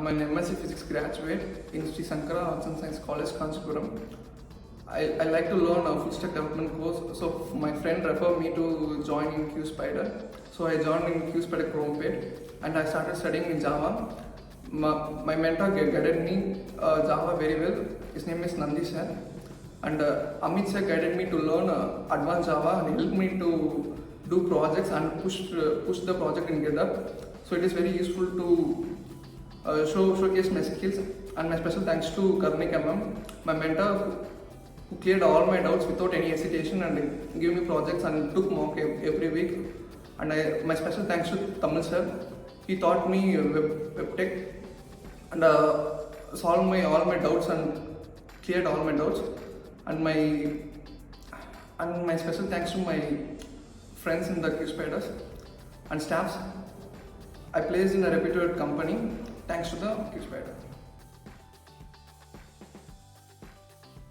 I'm an MSc Physics graduate in Sri Sankara Arts and Science College, Kanchipuram. I like to learn a full stack development course, so my friend referred me to join in QSpiders. So I joined in QSpiders Chromepet and I started studying in Java. My mentor guided me Java very well. His name is Nandi sir. And Amit sir guided me to learn advanced Java and helped me to do projects and push the project in GitHub. So it is very useful to showcase my skills. And my special thanks to Karnik MM, my mentor, who cleared all my doubts without any hesitation and gave me projects and took mock every week. And my special thanks to Tamil sir. He taught me web tech and solved all my doubts and cleared all my doubts. And my special thanks to my friends in the QSpiders and staffs. I placed in a reputed company thanks to the QSpiders.